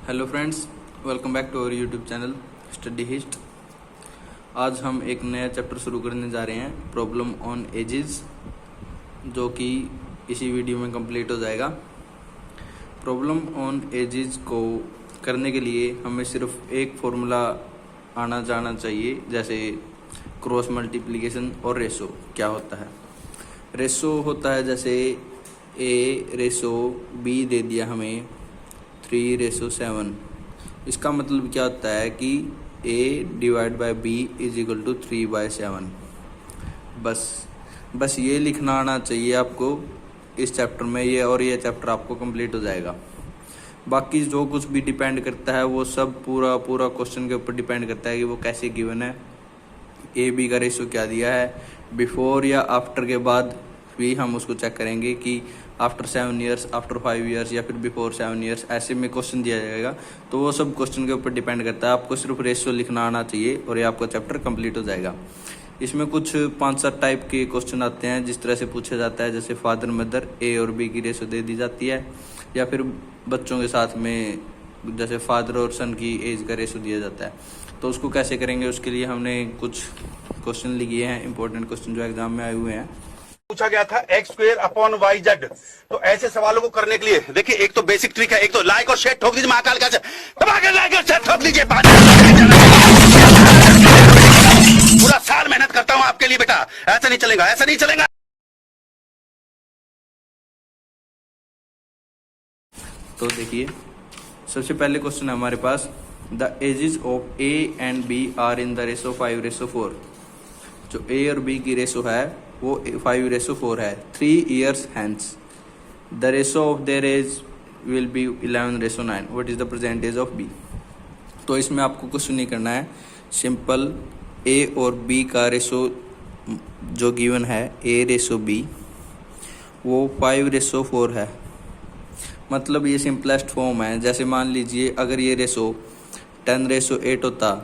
Hello friends, welcome back to our YouTube channel Study Hist. आज हम एक नया चैप्टर शुरू करने जा रहे हैं, प्रॉब्लम ऑन एजेस, जो कि इसी वीडियो में कंप्लीट हो जाएगा। प्रॉब्लम ऑन एजेस को करने के लिए हमें सिर्फ एक फॉर्मूला आना जाना चाहिए, जैसे क्रॉस मल्टीप्लिकेशन और रेशो क्या होता है। रेशो होता है जैसे ए रेशो बी दे दिया हमें 3:7। इसका मतलब क्या होता है कि a divide by b is equal to 3/7। बस ये लिखना आना चाहिए आपको इस चैप्टर में, ये चैप्टर आपको कंप्लीट हो जाएगा। बाकी जो कुछ भी डिपेंड करता है वो सब पूरा क्वेश्चन के ऊपर डिपेंड करता है कि वो कैसे गिवन है, ए बी का रेशो क्या दिया है, बिफोर या आफ्टर के बाद भी हम उसको चेक करेंगे कि आफ्टर 7 ईयर्स, आफ्टर 5 ईयर्स या फिर बिफोर 7 ईयर्स, ऐसे में क्वेश्चन दिया जाएगा। तो वो सब क्वेश्चन के ऊपर डिपेंड करता है। आपको सिर्फ रेशियो लिखना आना चाहिए और ये आपका चैप्टर कंप्लीट हो जाएगा। इसमें कुछ 5-7 टाइप के क्वेश्चन आते हैं जिस तरह से पूछा जाता है, जैसे फादर मदर ए और बी की रेशियो दे दी जाती है, या फिर बच्चों के साथ में जैसे फादर और सन की एज का रेशियो दिया जाता है। तो उसको कैसे करेंगे, उसके लिए हमने कुछ क्वेश्चन लिए हैं, इंपॉर्टेंट क्वेश्चन जो एग्जाम में आए हुए हैं। पूछा गया था x²/y/z। तो ऐसे सवालों को करने के लिए देखिए, एक तो बेसिक ट्रिक है, एक तो लाइक और शेयर ठोक दीजिए, महाकाल का दबा के लाइक और शेयर ठोक दीजिए। पूरा साल मेहनत करता हूं आपके लिए बेटा, ऐसा नहीं चलेगा, ऐसा नहीं चलेगा। तो देखिए, सबसे पहले क्वेश्चन है हमारे पास, the ages of A and B are in the ratio 5:4। जो ए और बी की रेशो है वो 5:4 है। 3 years hence the ratio of their age will be 11:9। What is the percentage of B. तो इसमें आपको कुछ नहीं करना है, सिंपल ए और बी का रेशो जो गिवन है, ए रेशो बी, वो 5:4 है। मतलब ये सिंपलेस्ट फॉर्म है। जैसे मान लीजिए अगर ये रेशो 10:8 होता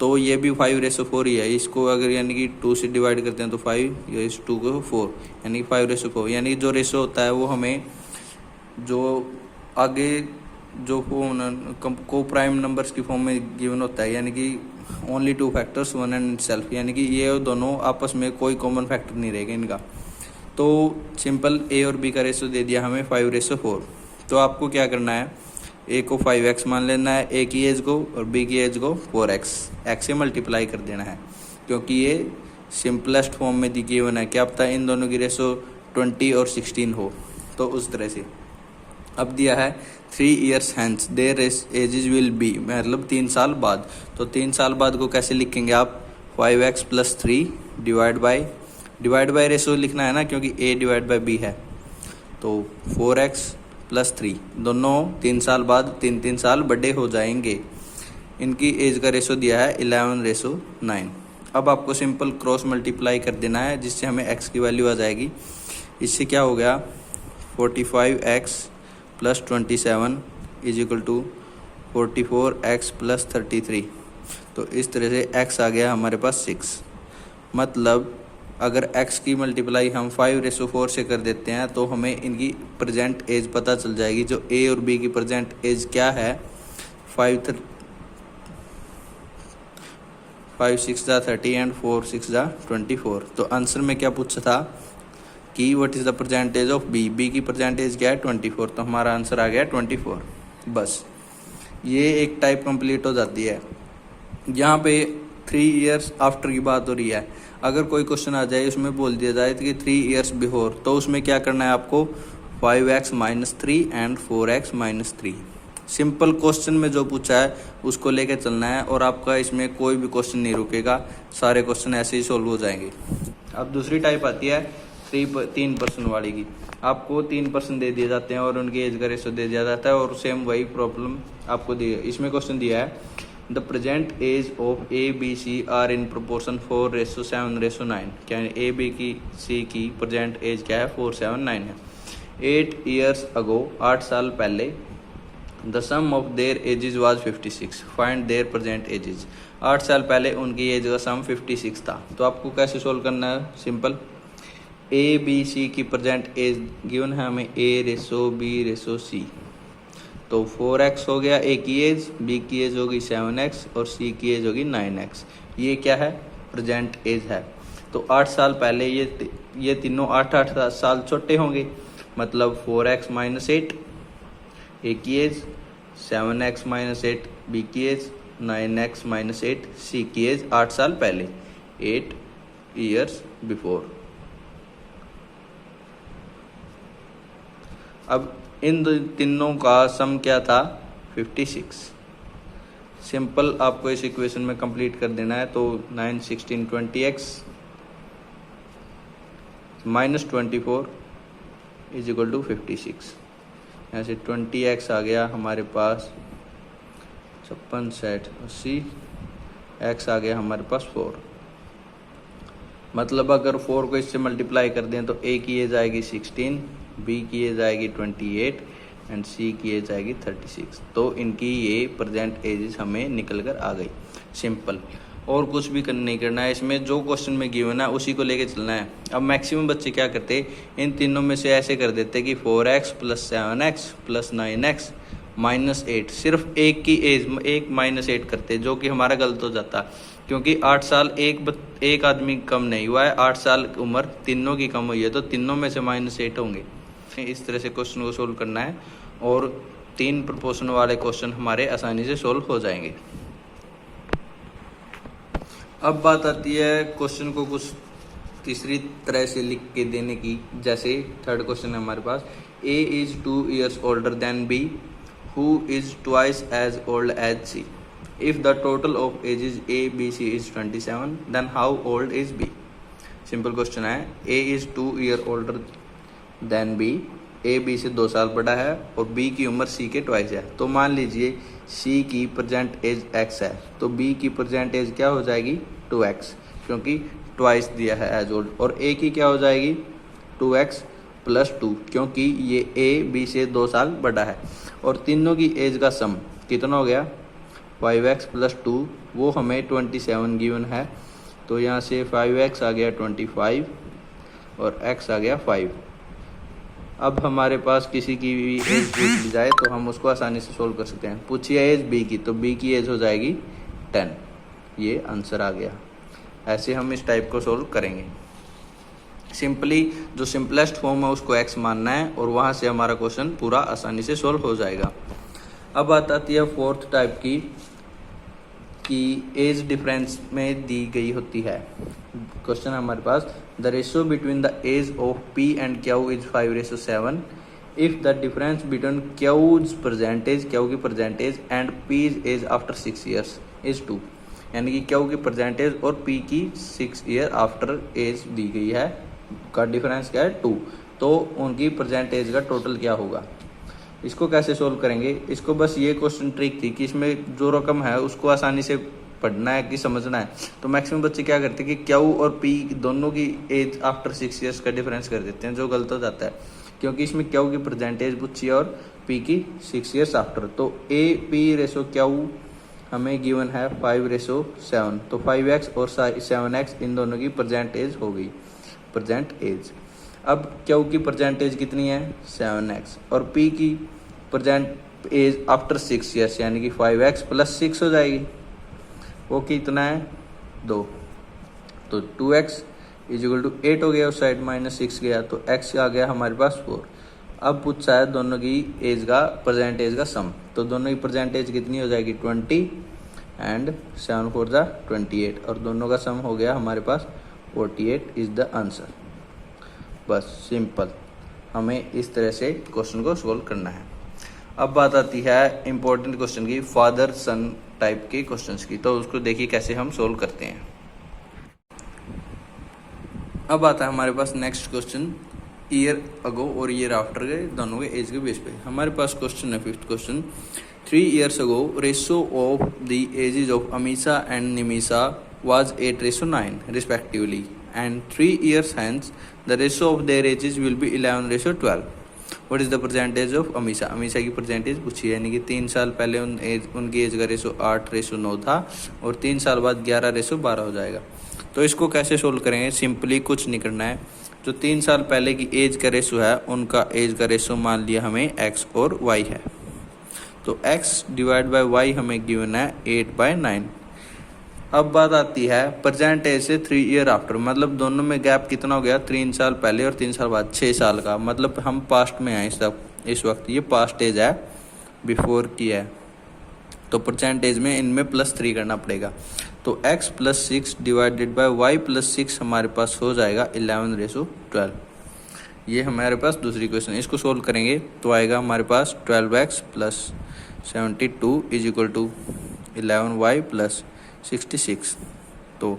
तो ये भी 5:4 ही है। इसको अगर यानी कि 2 से डिवाइड करते हैं तो 5, या इस 2 को 4, यानी 5:4। यानी जो रेशो होता है वो हमें जो आगे जो को प्राइम नंबर्स की फॉर्म में गिवन होता है, यानी कि ओनली 2 फैक्टर्स 1 एंड सेल्फ, यानी कि ये दोनों आपस में कोई कॉमन फैक्टर नहीं रहेगा इनका। तो सिंपल ए और बी का रेशो दे दिया हमें 5:4। तो आपको क्या करना है, ए को 5x मान लेना है, ए की एज को, और बी की एज को 4x, x से मल्टीप्लाई कर देना है, क्योंकि ये सिंपलेस्ट फॉर्म में दी गिवन है। क्या पता इन दोनों की रेशो 20 और 16 हो। तो उस तरह से अब दिया है 3 years hence there edges will be, मतलब 3 साल बाद। तो 3 साल बाद को कैसे लिखेंगे आप, 5x + 3 डिवाइड बाय रेशो लिखना है ना, क्योंकि a डिवाइड बाय b है। तो 4x + 3, दोनों 3 साल बाद 3 साल बड़े हो जाएंगे। इनकी एज का रेशो दिया है 11:9। अब आपको सिंपल क्रॉस मल्टीप्लाई कर देना है, जिससे हमें x की वैल्यू आ जाएगी। इससे क्या हो गया, 45x + 27 is equal to 44x + 33। तो इस तरह से x आ गया हमारे पास 6। मतलब अगर x की मल्टीप्लाई हम 5:4 से कर देते हैं तो हमें इनकी प्रेजेंट एज पता चल जाएगी। जो a और b की प्रेजेंट एज क्या है, 5 6 30 एंड 4 6 24। तो आंसर में क्या पूछा था कि what is the percentage of B. B की परसेंटेज क्या है, 24। तो हमारा आंसर आ गया 24। बस ये एक टाइप कंप्लीट हो जाती है। यहाँ पे 3 years आफ्टर की बात हो रही है। अगर कोई क्वेश्चन आ जाए उसमें बोल दिया जाए कि 3 years बिफोर, तो उसमें क्या करना है आपको, 5x - 3 and 4x - 3। Simple question में जो पूछा है उसको लेके चलना है, और आपका इसमें कोई भी क्वेश्चन नहीं रुकेगा, सारे क्वेश्चन ऐसे ही सोल्व हो जाएंगे। अब दूसरी टाइप आती है 3% वाली की। आपको 3% दे दिए जाते हैं और उनकी एज का रेशो दे दिया जाता है, और सेम वही प्रॉब्लम आपको दी है। इसमें क्वेश्चन दिया है, the present age of A B C are in proportion 4:7:9। क्या ए बी की सी की प्रेजेंट एज क्या है, 4:7:9 है। 8 years अगो, 8 साल पहले, the sum of their ages was 56, find their present ages. 8 साल पहले उनकी एज का सम 56 था। तो आपको कैसे सोल्व करना है, सिंपल ए बी सी की प्रेजेंट एज गिवन है हमें, A/B/C। तो 4x हो गया ए की एज, बी की एज होगी 7x और सी की एज होगी 9x। ये क्या है? प्रेजेंट एज है। तो 8 साल पहले ये तीनों 8 साल छोटे होंगे, मतलब 4x माइनस 8 ए की एज, 7x माइनस 8 बी की एज, 9x माइनस 8 सी की एज 8 साल पहले, 8 ईयर्स बिफोर। अब इन तीनों का सम क्या था? 56। सिंपल आपको इस इक्वेशन में कंप्लीट कर देना है। तो 9 16 20x minus 24 is equal to 56। यहाँ से 20x आ गया हमारे पास 56 60 80, x आ गया हमारे पास 4। मतलब अगर 4 को इससे मल्टीप्लाई कर दें तो a की एज आएगी 16, b की एज आएगी 28 एंड c की एज आएगी 36। तो इनकी ये प्रेजेंट एजेस हमें निकल कर आ गई। सिंपल, और कुछ भी नहीं करना है इसमें। जो क्वेश्चन में गिवन है उसी को लेके चलना है। अब मैक्सिमम बच्चे क्या करते, इन तीनों में से ऐसे कर देते कि 4x plus 7x plus 9x minus 8, सिर्फ एक की एज एक माइनस 8 करते, जो कि हमारा गलत हो जाता, क्योंकि 8 साल एक आदमी कम नहीं हुआ है, 8 साल उम्र तीनों की कम हुई है, तो तीनों में से माइनस 8 होंगे। इस तरह से क्वेश्चन को सोल्व करना है और 3 प्रपोर्शन वाले क्वेश्चन हमारे आसानी से सोल्व हो जाएंगे। अब बात आती है क्वेश्चन को कुछ तीसरी तरह से लिख के देने की। जैसे थर्ड क्वेश्चन है हमारे पास, A is 2 years older than B, who is twice as old as C. If the total of ages A, B, C is 27, then how old is B? Simple question है। A is 2 year older than B, A B से 2 साल बड़ा है और B की उम्र C के twice है। तो मान लीजिए C की प्रेजेंट एज X है, तो B की प्रेजेंट एज क्या हो जाएगी? 2X, क्योंकि ट्वाइस दिया है एज ओल्ड। और A की क्या हो जाएगी? 2X प्लस 2, क्योंकि ये A B से 2 साल बड़ा है। और तीनों की एज का सम कितना हो गया? 5X प्लस 2, वो हमें 27 गिवन है। तो यहाँ से 5X आ गया 25 और X आ गया 5। अब हमारे पास किसी की भी एज पूछ ली जाए तो हम उसको आसानी से सोल्व कर सकते हैं। पूछिए एज बी की, तो बी की एज हो जाएगी 10। ये आंसर आ गया। ऐसे हम इस टाइप को सोल्व करेंगे। सिंपली जो सिंपलेस्ट फॉर्म है उसको एक्स मानना है और वहाँ से हमारा क्वेश्चन पूरा आसानी से सोल्व हो जाएगा। अब बात आती है फोर्थ टाइप की, कि एज डिफरेंस में दी गई होती है। क्वेश्चन है हमारे पास, the ratio between the age of P and Q is 5:7 if the difference between Q's percentage, Q की percentage and P's age after 6 years is 2। यानी कि Q की परसेंटेज और P की 6 ईयर आफ्टर एज दी गई है, का difference क्या है? 2। तो उनकी परसेंटेज का टोटल क्या होगा? इसको कैसे सोल्व करेंगे? इसको बस ये क्वेश्चन ट्रिक थी कि इसमें जो रकम है उसको आसानी से पढ़ना है कि समझना है। तो मैक्सिमम बच्चे क्या करते हैं कि Q और P दोनों की एज आफ्टर 6 ईयर्स का डिफरेंस कर देते हैं, जो गलत हो जाता है, क्योंकि इसमें Q की परसेंटेज पूछी है और P की 6 ईयर्स आफ्टर। तो AP रेशो Q हमें गिवन है 5:7, तो 5X और 7X इन दोनों की परसेंटेज हो गई, प्रेजेंट एज। अब Q की परसेंटेज कितनी है? 7X, और P की प्रेजेंट एज आफ्टर 6 ईयर्स यानी कि 5X प्लस 6 हो जाएगी, वो कितना है? 2। तो 2X इज इक्वल टू 8 हो गया, उस साइड -6 गया, तो X आ गया हमारे पास 4। अब पूछा है दोनों की एज का, प्रेजेंट एज का सम, तो दोनों की प्रेजेंट एज कितनी हो जाएगी? 20 एंड 7 4 जा 28, और दोनों का सम हो गया हमारे पास 48 इज द आंसर। बस सिंपल, हमें इस तरह से क्वेश्चन को सोल्व करना है। अब बात आती है इम्पोर्टेंट क्वेश्चन की, फादर सन टाइप के क्वेश्चंस की। तो उसको देखिए कैसे हम सोल्व करते हैं। अब आता है हमारे पास नेक्स्ट क्वेश्चन, ईयर अगो और ईयर आफ्टर के दोनों के एज के बेस पे। हमारे पास क्वेश्चन है fifth question, 3 years ago ratio of the ages of Amisha and Nimisha was 8:9 respectively, and 3 years hence the ratio of their ages will be 11:12. What is the percentage of Amisha? Amisha की percentage पूछी है, यानी कि 3 साल पहले उनकी एज का रेशो 8:9 था और 3 साल बाद 11:12 हो जाएगा। तो इसको कैसे सोल्व करेंगे? सिंपली कुछ नहीं करना है, जो 3 साल पहले की एज का रेशो है उनका एज का रेशो मान लिया हमें x और y है। तो x डिवाइड बाय y हमें गिवन है 8/9। अब बात आती है प्रेजेंट एज से 3 ईयर आफ्टर, मतलब दोनों में गैप कितना हो गया, 3 साल पहले और 3 साल बाद, 6 साल का। मतलब हम पास्ट में हैं इस वक्त, ये पास्ट एज है, बिफोर की है। तो प्रेजेंट एज में इनमें +3 करना पड़ेगा। तो x + 6 डिवाइडेड बाय y + 6 हमारे पास हो जाएगा 11/12। ये हमारे पास दूसरी क्वेश्चन, इसको सोल्व करेंगे तो आएगा हमारे पास 12x + 72 = 11y + 66। तो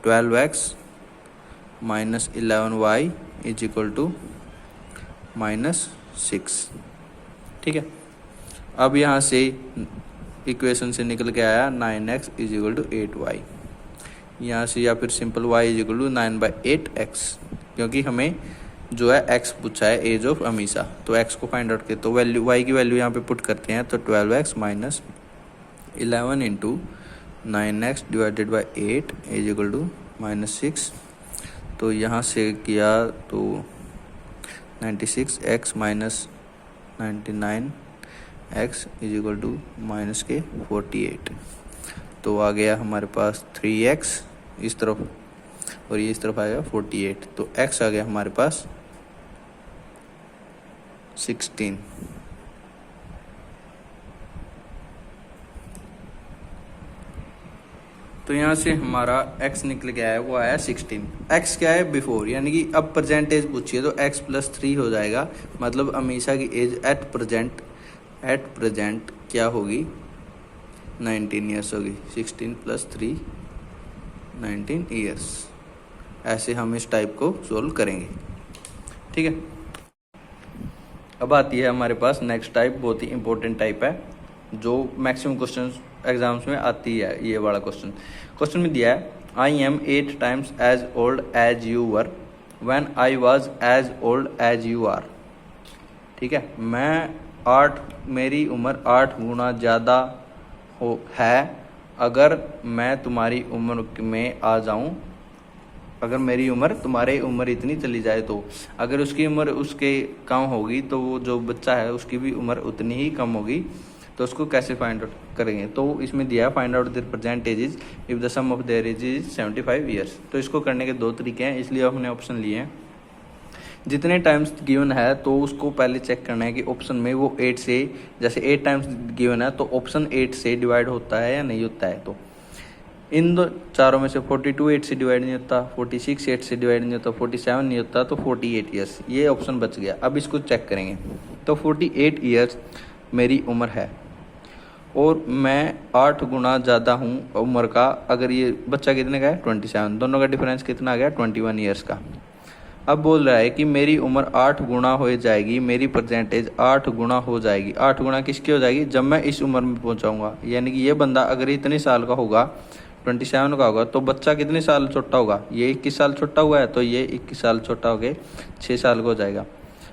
12x - 11y = -6। ठीक है। अब यहाँ से इक्वेशन से निकल के आया 9x = 8y। यहाँ से या फिर सिंपल y = 9/8x, क्योंकि हमें जो है x पूछा है, एज ऑफ अमीशा। तो x को फाइंड आउट करते तो वैल्यू y की वैल्यू यहाँ पे पुट करते हैं। तो 12x - 11 × 9x डिवाइडेड बाय 8 = -6। तो यहाँ से किया तो 96x - 99x = -48। तो आ गया हमारे पास 3x इस तरफ और ये इस तरफ आएगा 48। तो x आ गया हमारे पास 16। तो यहाँ से हमारा x निकल गया है, वो आया 16। x क्या है, बिफोर, यानी कि अब परसेंटेज पूछिए तो x + 3 हो जाएगा। मतलब अमीशा की एज एट प्रेजेंट क्या होगी, 19 ईयर्स होगी। 16 + 3 19 ईयर्स। ऐसे हम इस टाइप को सोल्व करेंगे। ठीक है। अब आती है हमारे पास नेक्स्ट टाइप, बहुत ही इंपॉर्टेंट टाइप है, जो मैक्सिमम क्वेश्चन एग्जाम्स में आती है। ये वाला क्वेश्चन में दिया है, आई am 8 times as old as you were when I was as old as you are। ठीक है। मेरी उम्र 8 गुना ज़्यादा है अगर मैं तुम्हारी उम्र में आ जाऊं, अगर मेरी उम्र तुम्हारी उम्र इतनी चली जाए तो। अगर उसकी उम्र उसके कम होगी तो वो जो बच्चा है उसकी भी उम्र उतनी ही कम होगी। तो उसको कैसे फाइंड आउट करेंगे, तो इसमें दिया है find out their present ages if the sum of their age is 75 years. तो इसको करने के 2 तरीके हैं, इसलिए हमने ऑप्शन लिए हैं। जितने टाइम्स गिवन है तो उसको पहले चेक करना है कि ऑप्शन में वो 8 से, जैसे 8 टाइम्स गिवन है तो ऑप्शन 8 से डिवाइड होता है या नहीं होता है। तो इन दो चारों में से 42 8 से डिवाइड नहीं होता, 46 8 से डिवाइड नहीं होता, 47 नहीं होता, तो 48 ईयर्स, ये ऑप्शन बच गया। अब इसको चेक करेंगे तो 48 ईयर्स मेरी उम्र है और मैं 8 गुना ज़्यादा हूँ उम्र का। अगर ये बच्चा कितने का है, 27, दोनों का डिफरेंस कितना आ गया, 21 ईयर्स का। अब बोल रहा है कि मेरी उम्र 8 गुना हो जाएगी, मेरी परसेंटेज 8 गुना हो जाएगी। 8 गुना किसकी हो जाएगी, जब मैं इस उम्र में पहुंचाऊंगा। यानी कि ये बंदा अगर इतने साल का होगा, 27 का होगा, तो बच्चा कितने साल छोटा होगा, ये 21 साल छोटा हुआ है, तो ये 21 साल छोटा हो गए 6 साल का हो जाएगा।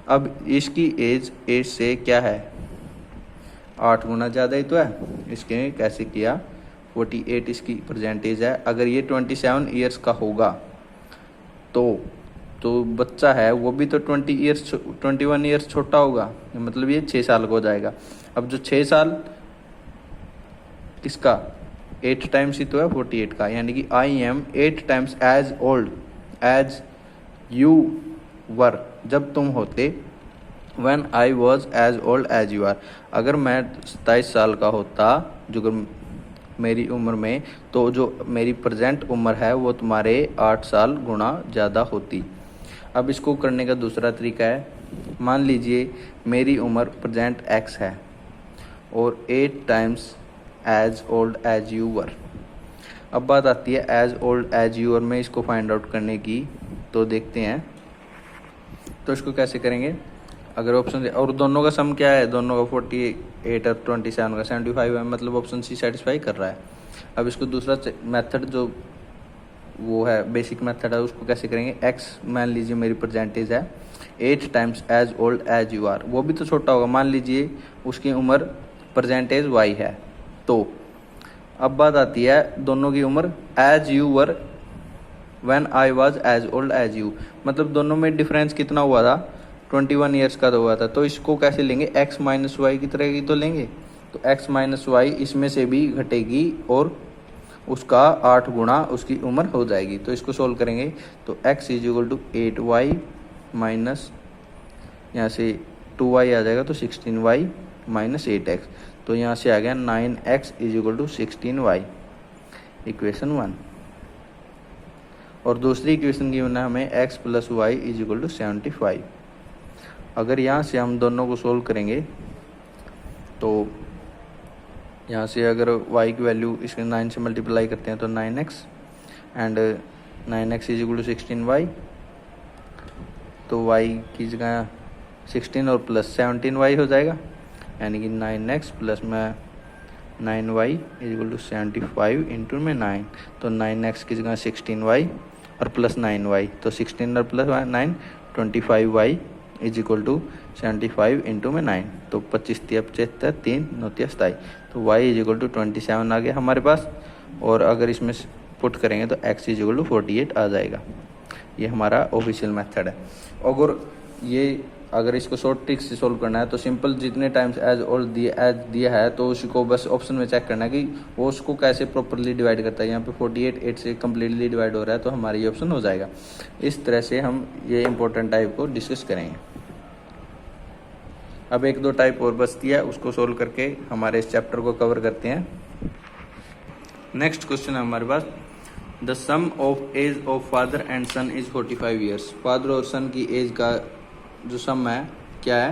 अब इसकी एज 8 से क्या है, 8 गुना ज़्यादा ही तो है। इसके कैसे किया, 48 इसकी परसेंटेज है। अगर ये 27 ईयर्स का होगा तो बच्चा है वो भी तो 21 ईयर्स छोटा होगा, मतलब ये 6 साल का हो जाएगा। अब जो 6 साल किसका, 8 टाइम्स ही तो है 48 का, यानी कि I am 8 times as old as you were, जब तुम होते, When I was as old as you are, अगर मैं 27 साल का होता जो मेरी उम्र में, तो जो मेरी प्रेजेंट उम्र है वो तुम्हारे 8 साल गुना ज़्यादा होती। अब इसको करने का दूसरा तरीका है, मान लीजिए मेरी उम्र प्रेजेंट x है और 8 times as old as you were. अब बात आती है as old as you were में इसको फाइंड आउट करने की, तो देखते हैं तो इसको कैसे करेंगे। अगर ऑप्शन, और दोनों का सम क्या है, दोनों का 48 और 27 का 75 है, मतलब ऑप्शन सी सेटिस्फाई कर रहा है। अब इसको दूसरा मेथड जो वो है बेसिक मेथड है, उसको कैसे करेंगे। x मान लीजिए मेरी परसेंटेज है 8 times as old as you are, वो भी तो छोटा होगा, मान लीजिए उसकी उम्र परसेंटेज y है। तो अब बात आती है दोनों की उम्र as you were when I was as old as you, मतलब दोनों में डिफरेंस कितना हुआ था, 21 ईयर्स का तो हुआ था। तो इसको कैसे लेंगे, x - y की तरह की तो लेंगे, तो x माइनस वाई इसमें से भी घटेगी और उसका 8 गुना उसकी उम्र हो जाएगी। तो इसको सोल्व करेंगे तो x is equal to 8y minus यहाँ से 2y आ जाएगा तो 16y माइनस 8x। तो यहाँ से आ गया 9x is equal to 16y, equation 1। और दूसरी इक्वेशन गिवन है हमें x plus y is equal to 75। अगर यहाँ से हम दोनों को सोल्व करेंगे तो यहाँ से अगर y की वैल्यू इसके 9 से मल्टीप्लाई करते हैं तो 9x and 9x is equal to 16y, तो y की जगह 16 और प्लस 17y हो जाएगा, यानी कि 9x प्लस में 9y इज इक्वल टू 75 इंटू में 9, तो 9x की जगह 16y और प्लस 9y, तो 16 और plus 9 25y is equal to 75 इंटू में 9, तो 25 75 3 9 27, तो y इज इक्वल टू 27 आ गया हमारे पास। और अगर इसमें पुट करेंगे तो x इज इक्वल टू 48 आ जाएगा। ये हमारा ऑफिशियल मेथड है। अगर इसको शॉर्ट ट्रिक से सोल्व करना है तो सिंपल जितने टाइम्स एज दिया है तो उसको बस ऑप्शन में चेक करना है कि वो उसको कैसे प्रॉपरली डिवाइड करता है। यहाँ पे 48 8 से कम्प्लीटली डिवाइड हो रहा है तो हमारा ये ऑप्शन हो जाएगा। इस तरह से हम ये इंपॉर्टेंट टाइप को डिस्कस करेंगे। अब 1-2 टाइप और बचती है, उसको सोल्व करके हमारे इस चैप्टर को कवर करते हैं। नेक्स्ट क्वेश्चन है हमारे पास, the sum of age of father and son is 45 years. Father और सन की एज का जो सम है क्या है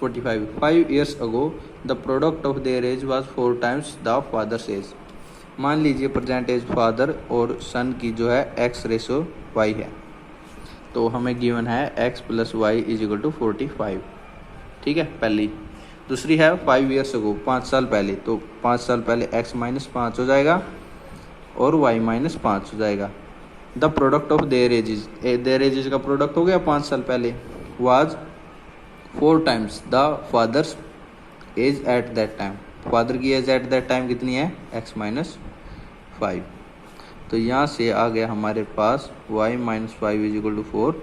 45। 5 years ago the product of their age was 4 times the father's age. मान लीजिए प्रेजेंट एज फादर और सन की जो है x रेशो y है, तो हमें गिवन है x plus y is equal to 45। ठीक है पहली। दूसरी है 5 ईयर्स अगो, 5 साल पहले, तो 5 साल पहले x माइनस 5 हो जाएगा और y माइनस 5 हो जाएगा। The product of there edges का प्रोडक्ट हो गया 5 साल पहले, was 4 times the father's as at that time. Father की एज एट दैट टाइम कितनी है x माइनस 5। तो यहाँ से आ गया हमारे पास y minus 5 is equal to 4,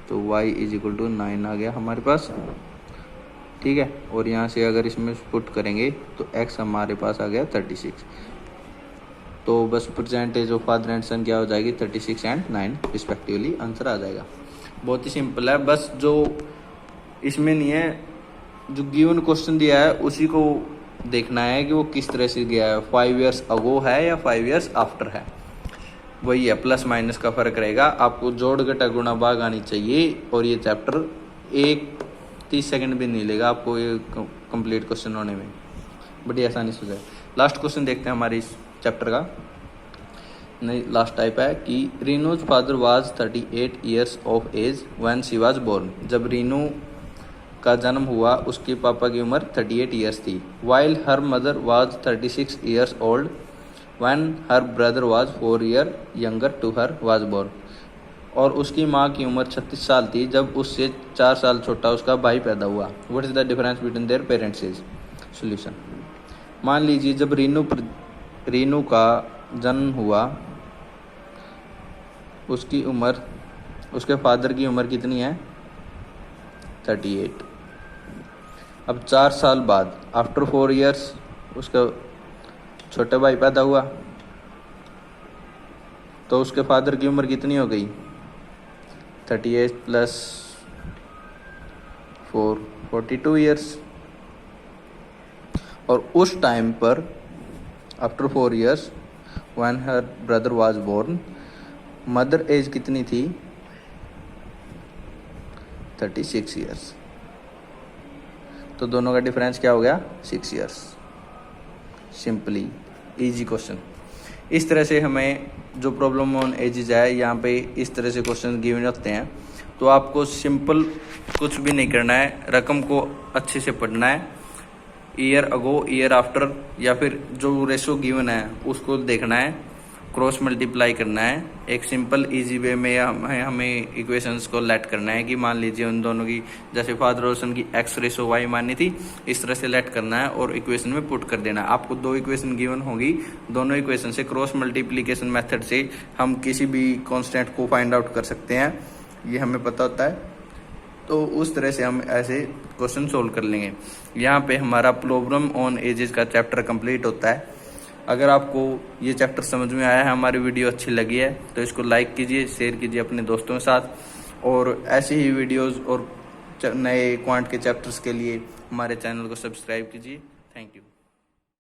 तो y इज इक्वल टू 9 आ गया हमारे पास। ठीक है, और यहाँ से अगर इसमें पुट करेंगे तो x हमारे पास आ गया 36। तो बस परसेंटेज ऑफ फादर एंड सन क्या हो जाएगी 36 एंड 9 रिस्पेक्टिवली, आंसर आ जाएगा। बहुत ही सिंपल है, बस जो इसमें नहीं है, जो गिवन क्वेश्चन दिया है उसी को देखना है कि वो किस तरह से गया है, 5 ईयर्स अगो है या 5 ईयर्स आफ्टर है, वही है। प्लस माइनस का फर्क रहेगा। आपको जोड़ घटा गुणा भाग आनी चाहिए और ये चैप्टर 30 सेकंड भी नहीं लेगा आपको ये कंप्लीट क्वेश्चन होने में, बड़ी आसानी से हो जाए। लास्ट क्वेश्चन देखते हैं हमारे इस चैप्टर का। नहीं, लास्ट टाइप है कि Renu's father was 38 years of age when she was born. जब रीनू का जन्म हुआ उसके पापा की उम्र 38 ईयर्स थी। While her mother was 36 years old when her brother was 4 year younger to her was born. और उसकी माँ की उम्र 36 साल थी जब उससे 4 साल छोटा उसका भाई पैदा हुआ। What is the difference between their parents age. Solution. मान लीजिए जब रीनू का जन्म हुआ उसकी उम्र, उसके फादर की उम्र कितनी है 38। अब 4 साल बाद आफ्टर 4 ईयर्स उसका छोटा भाई पैदा हुआ, तो उसके फादर की उम्र कितनी हो गई 38 प्लस 4 42 ईयर्स। और उस टाइम पर after 4 years when her brother was born, mother age कितनी थी 36 ईयर्स। तो दोनों का डिफरेंस क्या हो गया 6 ईयर्स। Simply easy question. इस तरह से हमें जो प्रॉब्लम ऑन एजेस है यहाँ पे इस तरह से क्वेश्चन गिवन होते हैं, तो आपको सिंपल कुछ भी नहीं करना है, रकम को अच्छे से पढ़ना है, ईयर अगो ईयर आफ्टर या फिर जो रेशो गिवन है उसको देखना है, क्रॉस मल्टीप्लाई करना है। एक सिंपल इजी वे में हमें इक्वेशंस को लेट करना है कि मान लीजिए उन दोनों की, जैसे फादर और सन की x रेशो y माननी थी, इस तरह से लेट करना है और इक्वेशन में पुट कर देना है। आपको 2 इक्वेशन गिवन होगी, दोनों इक्वेशन से क्रॉस मल्टीप्लिकेशन मेथड से हम किसी भी कांस्टेंट को फाइंड आउट कर सकते हैं, ये हमें पता होता है। तो उस तरह से हम ऐसे क्वेश्चन सोल्व कर लेंगे। यहाँ पे हमारा प्रॉब्लम ऑन एजेस का चैप्टर कंप्लीट होता है। अगर आपको ये चैप्टर समझ में आया है, हमारी वीडियो अच्छी लगी है, तो इसको लाइक कीजिए, शेयर कीजिए अपने दोस्तों के साथ। और ऐसे ही वीडियोस और नए क्वांट के चैप्टर्स के लिए हमारे चैनल को सब्सक्राइब कीजिए। Thank you.